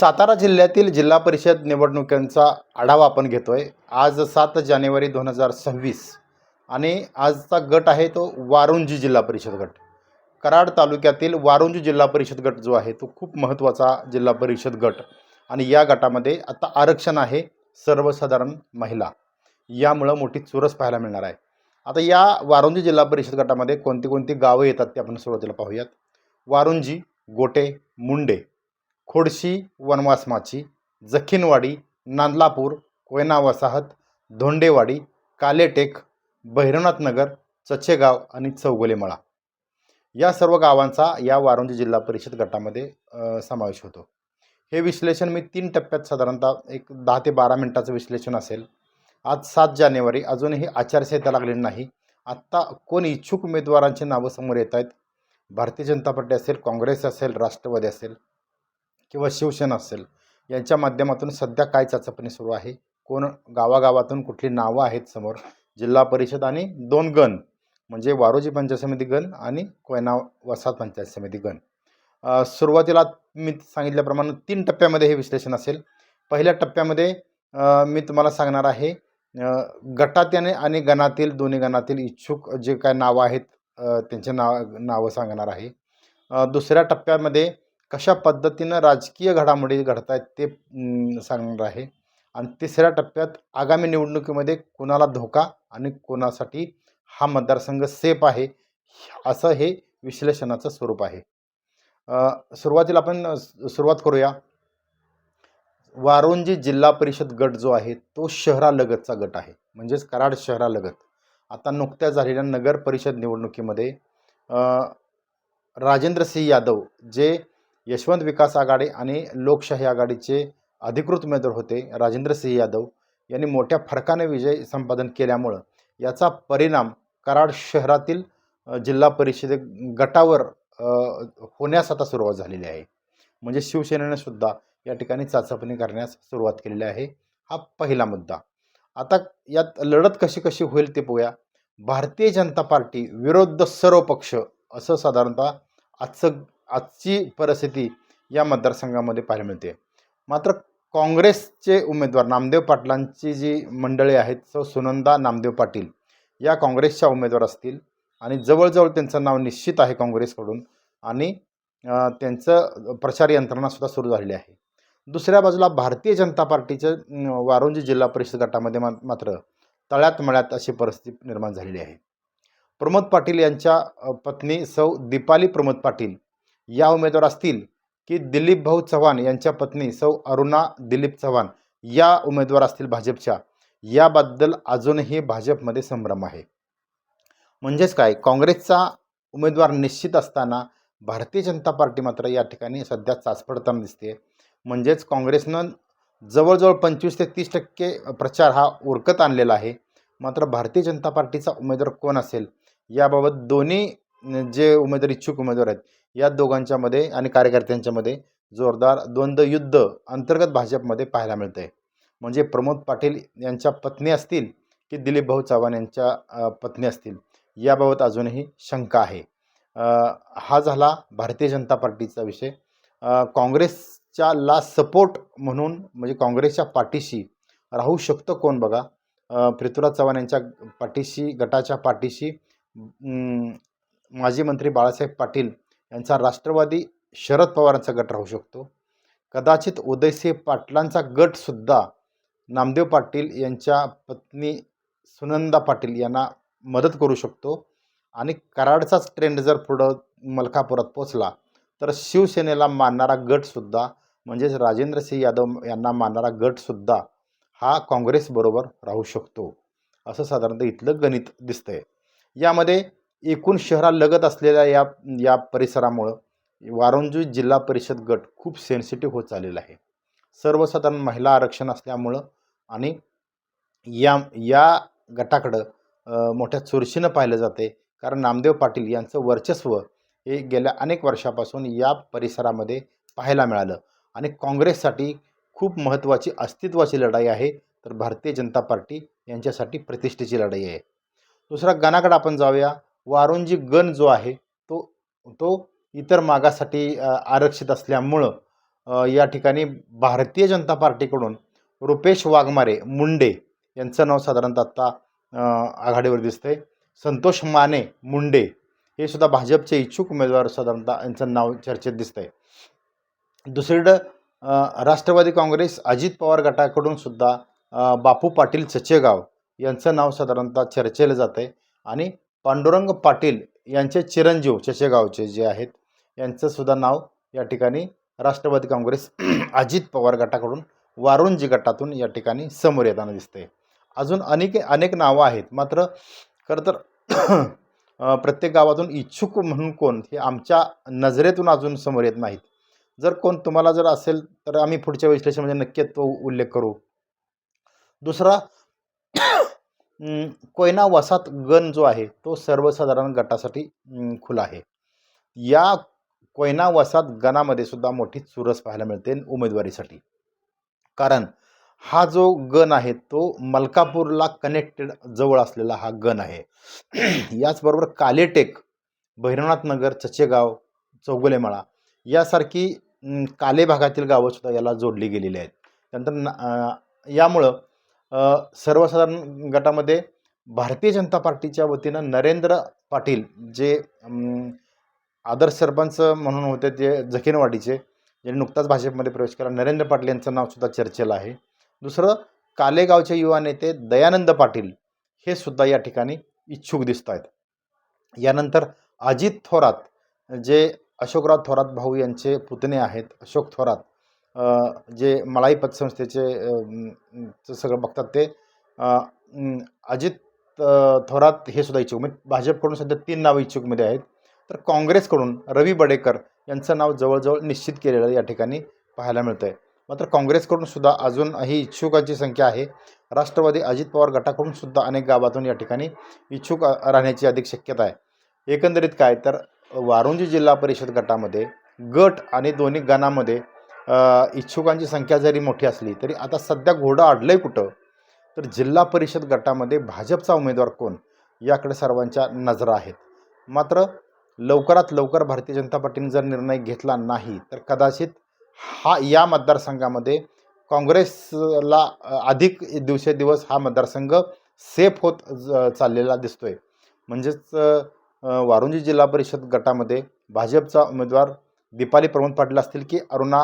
सातारा जिल्ह्यातील जिल्हा परिषद निवडणुकांचा आढावा आपण घेतोय। आज 7 जानेवारी 2026 आणि आजचा गट आहे तो वारुंजी जिल्हा परिषद गट। कराड तालुक्यातील वारुंजी जिल्हा परिषद गट जो आहे तो खूप महत्त्वाचा जिल्हा परिषद गट आणि या गटामध्ये आता आरक्षण आहे सर्वसाधारण महिला, यामुळे मोठी चुरस पाहायला मिळणार आहे। आता या वारुंजी जिल्हा परिषद गटामध्ये कोणती कोणती गावे येतात ते आपण सुरुवातीला पाहूयात। वारुंजी, गोटे, मुंडे, खोडशी, वनवासमाची, जखीनवाडी, नांदलापूर, कोयना वसाहत, धोंडेवाडी, कालेटेक, भैरवनाथ नगर, चचेगाव आणि चौगुलेमळा या सर्व गावांचा या वारुंजी जिल्हा परिषद गटामध्ये समावेश होतो। हे विश्लेषण मी 3 टप्प्यात साधारणतः एक 10 ते 12 मिनिटाचं विश्लेषण असेल। आज 7 जानेवारी, अजूनही आचारसंहिता लागलेली नाही। आत्ता कोण इच्छुक उमेदवारांची नावं समोर येत आहेत, भारतीय जनता पार्टी असेल, काँग्रेस असेल, राष्ट्रवादी असेल किंवा शिवसेना असेल, यांच्या माध्यमातून सध्या काय चाचपणी सुरू आहे, कोण गावागावातून कुठली नावं आहेत समोर, जिल्हा परिषद आणि 2 गण म्हणजे वारुंजी पंचायत समिती गण आणि कोयना वसाहत पंचायत समिती गण। सुरुवातीला मी सांगितल्याप्रमाणे 3 टप्प्यामध्ये हे विश्लेषण असेल। पहिल्या टप्प्यामध्ये मी तुम्हाला सांगणार आहे गटातील आणि गणातील, दोन्ही गणातील इच्छुक जे काय नावं आहेत त्यांचे नावं सांगणार आहे। दुसऱ्या टप्प्यामध्ये कशा पद्धतीनं राजकीय घडामोडी घडत आहेत ते सांगणार आहे। आणि तिसऱ्या टप्प्यात आगामी निवडणुकीमध्ये कोणाला धोका आणि कोणासाठी हा मतदारसंघ सेफ आहे, असं हे विश्लेषणाचं स्वरूप आहे। सुरुवातीला आपण सुरुवात करूया। वारुंजी जिल्हा परिषद गट जो आहे तो शहरालगतचा गट आहे, म्हणजेच कराड शहरालगत। आता नुकत्याच झालेल्या नगर परिषद निवडणुकीमध्ये राजेंद्रसिंह यादव जे यशवंत विकास आघाडी आणि लोकशाही आघाडीचे अधिकृत उमेदवार होते, राजेंद्रसिंह यादव यांनी मोठ्या फरकाने विजय संपादन केल्यामुळं याचा परिणाम कराड शहरातील जिल्हा परिषद गटावर होण्यास आता सुरुवात झालेली आहे। म्हणजे शिवसेनेने सुद्धा या ठिकाणी चाचपणी करण्यास सुरुवात केलेली आहे। हा पहिला मुद्दा। आता यात लढत कशी कशी होईल ते पाहूया। भारतीय जनता पार्टी विरुद्ध सर्व पक्ष असं साधारणतः आजची परिस्थिती या मतदारसंघामध्ये पाहायला मिळते। मात्र काँग्रेसचे उमेदवार नामदेव पाटलांची जी मंडळी आहेत, सुनंदा नामदेव पाटील या काँग्रेसच्या उमेदवार असतील आणि जवळजवळ त्यांचं नाव निश्चित आहे काँग्रेसकडून आणि त्यांचं प्रचार यंत्रणा सुद्धा सुरू झालेली आहे। दुसऱ्या बाजूला भारतीय जनता पार्टीचं वारुंजी जिल्हा परिषद गटामध्ये मात्र तळ्यात मळ्यात अशी परिस्थिती निर्माण झालेली आहे। प्रमोद पाटील यांच्या पत्नी सौ दीपाली प्रमोद पाटील या उमेदवार असतील की दिलीप भाऊ चव्हाण यांच्या पत्नी सौ अरुणा दिलीप चव्हाण या उमेदवार असतील भाजपच्या, याबद्दल अजूनही भाजपमध्ये संभ्रम आहे। म्हणजेच काय, काँग्रेसचा उमेदवार निश्चित असताना भारतीय जनता पार्टी मात्र या ठिकाणी सध्या चाचपडताना दिसते। म्हणजेच काँग्रेसनं जवळजवळ 25 ते 30% प्रचार हा उरकत आणलेला आहे। मात्र भारतीय जनता पार्टीचा उमेदवार कोण असेल याबाबत दोन्ही जे उमेदवार इच्छुक उमेदवार आहेत या दोघांच्यामध्ये आणि कार्यकर्त्यांच्यामध्ये जोरदार द्वंद्व युद्ध अंतर्गत भाजपमध्ये पाहायला मिळते। म्हणजे प्रमोद पाटील यांच्या पत्नी असतील की दिलीप भाऊ चव्हाण यांच्या पत्नी असतील, याबाबत अजूनही शंका आहे। हा झाला भारतीय जनता पार्टीचा विषय। काँग्रेसच्या ला सपोर्ट म्हणून म्हणजे काँग्रेसच्या पाठीशी राहू शकतं कोण बघा, पृथ्वीराज चव्हाण यांच्या पाठीशी, गटाच्या पाठीशी माजी मंत्री बाळासाहेब पाटील यांचा राष्ट्रवादी शरद पवारांचा गट राहू शकतो। कदाचित उदयसिंह पाटलांचा गटसुद्धा नामदेव पाटील यांच्या पत्नी सुनंदा पाटील यांना मदत करू शकतो। आणि कराडचाच ट्रेंड जर पुढं मलकापुरात पोचला तर शिवसेनेला मानणारा गटसुद्धा म्हणजेच राजेंद्रसिंह यादव यांना मानणारा गटसुद्धा हा काँग्रेसबरोबर राहू शकतो, असं साधारणतः इथलं गणित दिसतंय। यामध्ये एकूण शहरालगत असलेल्या या परिसरामुळं वारुंजी जिल्हा परिषद गट खूप सेन्सिटिव्ह होत चाललेला आहे। सर्वसाधारण महिला आरक्षण असल्यामुळं आणि या गटाकडं मोठ्या चुरशीनं पाहिलं जाते, कारण नामदेव पाटील यांचं वर्चस्व हे गेल्या अनेक वर्षापासून या परिसरामध्ये पाहायला मिळालं आणि काँग्रेससाठी खूप महत्त्वाची अस्तित्वाची लढाई आहे, तर भारतीय जनता पार्टी यांच्यासाठी प्रतिष्ठेची लढाई आहे। दुसरा गणाकडे आपण जाऊया। वारुंजी गण जो आहे तो इतर मागासाठी आरक्षित असल्यामुळं या ठिकाणी भारतीय जनता पार्टीकडून रुपेश वाघमारे मुंडे यांचं नाव साधारणतः आत्ता आघाडीवर दिसतंय. संतोष माने मुंडे हे सुद्धा भाजपचे इच्छुक उमेदवार साधारणतः यांचं नाव चर्चेत दिसतंय. दुसरीकडं राष्ट्रवादी काँग्रेस अजित पवार गटाकडून सुद्धा बापू पाटील चचेगाव यांचं नाव साधारणतः चर्चेलं जात आहे आणि पांडुरंग पाटील यांचे चिरंजीव चचेगावचे जे आहेत यांचं सुद्धा नाव या ठिकाणी राष्ट्रवादी काँग्रेस अजित पवार गटाकडून वारुंजी गटातून या ठिकाणी समोर येताना दिसते. अजून अनेक नावं आहेत, मात्र खरं तर प्रत्येक गावातून इच्छुक म्हणून कोण हे आमच्या नजरेतून अजून समोर येत नाहीत. जर कोण तुम्हाला जर असेल तर आम्ही पुढच्या विश्लेषणामध्ये नक्की तो उल्लेख करू. दुसरा कोयना वसाहत गण जो आहे तो सर्वसाधारण गटासाठी खुला आहे. या कोयना वसाहत गणामध्ये सुद्धा मोठी चुरस पाहायला मिळते उमेदवारीसाठी, कारण हा जो गण आहे तो मलकापूरला कनेक्टेड जवळ असलेला हा गण आहे. याचबरोबर कालेटेक, भैरवनाथ नगर, चचेगाव, चौगुलेमाळा यासारखी काले भागातील गावं सुद्धा याला जोडली गेलेली आहेत. त्यानंतर यामुळं सर्वसाधारण गटामध्ये भारतीय जनता पार्टीच्या वतीनं नरेंद्र पाटील जे आदर्श सरपंच म्हणून होते ते जखीनवाडीचे, ज्यांनी नुकताच भाजपमध्ये प्रवेश केला, नरेंद्र पाटील यांचं नावसुद्धा चर्चेला आहे. दुसरं कालेगावचे युवा नेते दयानंद पाटील हे सुद्धा या ठिकाणी इच्छुक दिसत आहेत. यानंतर अजित थोरात जे अशोकराव थोरात भाऊ यांचे पुतणे आहेत, अशोक थोरात जे मळाई पतसंस्थेचे सगळं बघतात ते अजित थोरात हे सुद्धा इच्छुक. म्हणजे भाजपकडून सध्या 3 नावं इच्छुकमध्ये आहेत. तर काँग्रेसकडून रवी बडेकर यांचं नाव जवळजवळ निश्चित केलेलं या ठिकाणी पाहायला मिळतं आहे. मात्र काँग्रेसकडून सुद्धा अजूनही इच्छुकांची संख्या आहे. राष्ट्रवादी अजित पवार गटाकडून सुद्धा अनेक गावातून या ठिकाणी इच्छुक राहण्याची अधिक शक्यता आहे. एकंदरीत काय तर वारुंजी जिल्हा परिषद गटामध्ये गट आणि दोन्ही गणामध्ये इच्छुकांची संख्या जरी मोठी असली तरी आता सध्या घोडं अडलंय कुठं, तर जिल्हा परिषद गटामध्ये भाजपचा उमेदवार कोण याकडे सर्वांच्या नजरा आहेत. मात्र लवकरात लवकर भारतीय जनता पार्टीने जर निर्णय घेतला नाही तर कदाचित या मतदारसंघामध्ये काँग्रेसला अधिक दिवसेदिवस हा मतदारसंघ सेफ होत चाललेला दिसतोय. म्हणजेच वारुंजी जिल्हा परिषद गटामध्ये भाजपचा उमेदवार दीपाली प्रमोद पाटील असतील की अरुणा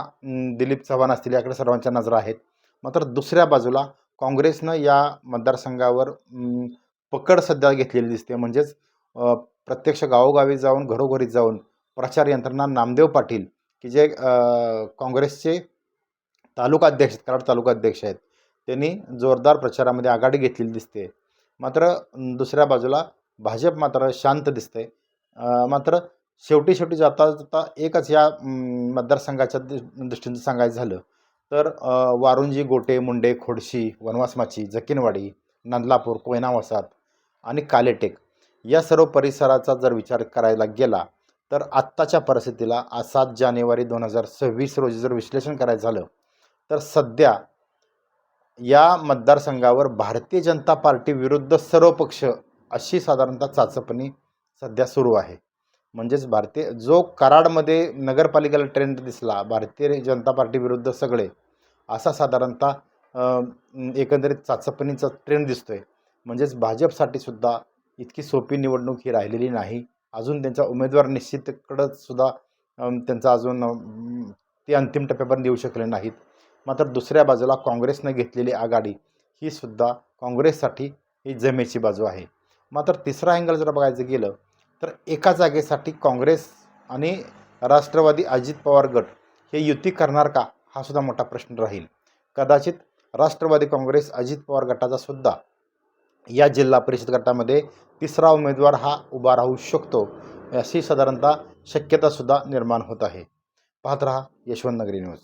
दिलीप चव्हाण असतील याकडे सर्वांच्या नजरा आहेत. मात्र दुसऱ्या बाजूला काँग्रेसनं या मतदारसंघावर पकड सध्या घेतलेली दिसते. म्हणजेच प्रत्यक्ष गावोगावी जाऊन घरोघरी जाऊन प्रचार यंत्रणा नामदेव पाटील की जे काँग्रेसचे तालुकाध्यक्ष कराड तालुकाध्यक्ष आहेत त्यांनी जोरदार प्रचारामध्ये आघाडी घेतलेली दिसते. मात्र दुसऱ्या बाजूला भाजप मात्र शांत दिसते. मात्र शेवटी जाता एकच या मतदारसंघाच्या दृष्टीने सांगायचं झालं तर वारुंजी, गोटे, मुंडे, खोडशी, वनवासमाची, जकीनवाडी, नांदलापूर, कोयना वसाहत आणि कालेटेक या सर्व परिसराचा जर विचार करायला गेला तर आत्ताच्या परिस्थितीला 7 जानेवारी 2026 रोजी जर विश्लेषण करायचं झालं तर सध्या या मतदारसंघावर भारतीय जनता पार्टी विरुद्ध सर्व पक्ष अशी साधारणतः चाचपणी सध्या सुरू आहे. म्हणजेच जो कराडमध्ये नगरपालिकेला ट्रेंड दिसला भारतीय जनता पार्टी विरुद्ध सगळे असा साधारणतः एकंदरीत चाचपणीचा ट्रेंड दिसतोय. म्हणजेच भाजपसाठी सुद्धा इतकी सोपी निवडणूक ही राहिलेली नाही. अजून त्यांचा उमेदवार निश्चितकडं सुद्धा त्यांचा अजून ते अंतिम टप्प्यापर्यंत येऊ शकले नाहीत. मात्र दुसऱ्या बाजूला काँग्रेसनं घेतलेली आघाडी ही सुद्धा काँग्रेससाठी ही जमेची बाजू आहे. मात्र तिसरा अँगल जर बघायचं गेलं तर एका जागेसाठी काँग्रेस आणि राष्ट्रवादी अजित पवार गट हे युती करणार का हा सुद्धा मोठा प्रश्न राहील. कदाचित राष्ट्रवादी काँग्रेस अजित पवार गटाचा सुद्धा या जिल्हा परिषद गटामध्ये तिसरा उमेदवार हा उभा राहू शकतो अशी साधारणतः शक्यतासुद्धा निर्माण होत आहे. पाहत रहा यशवंत नगरी न्यूज.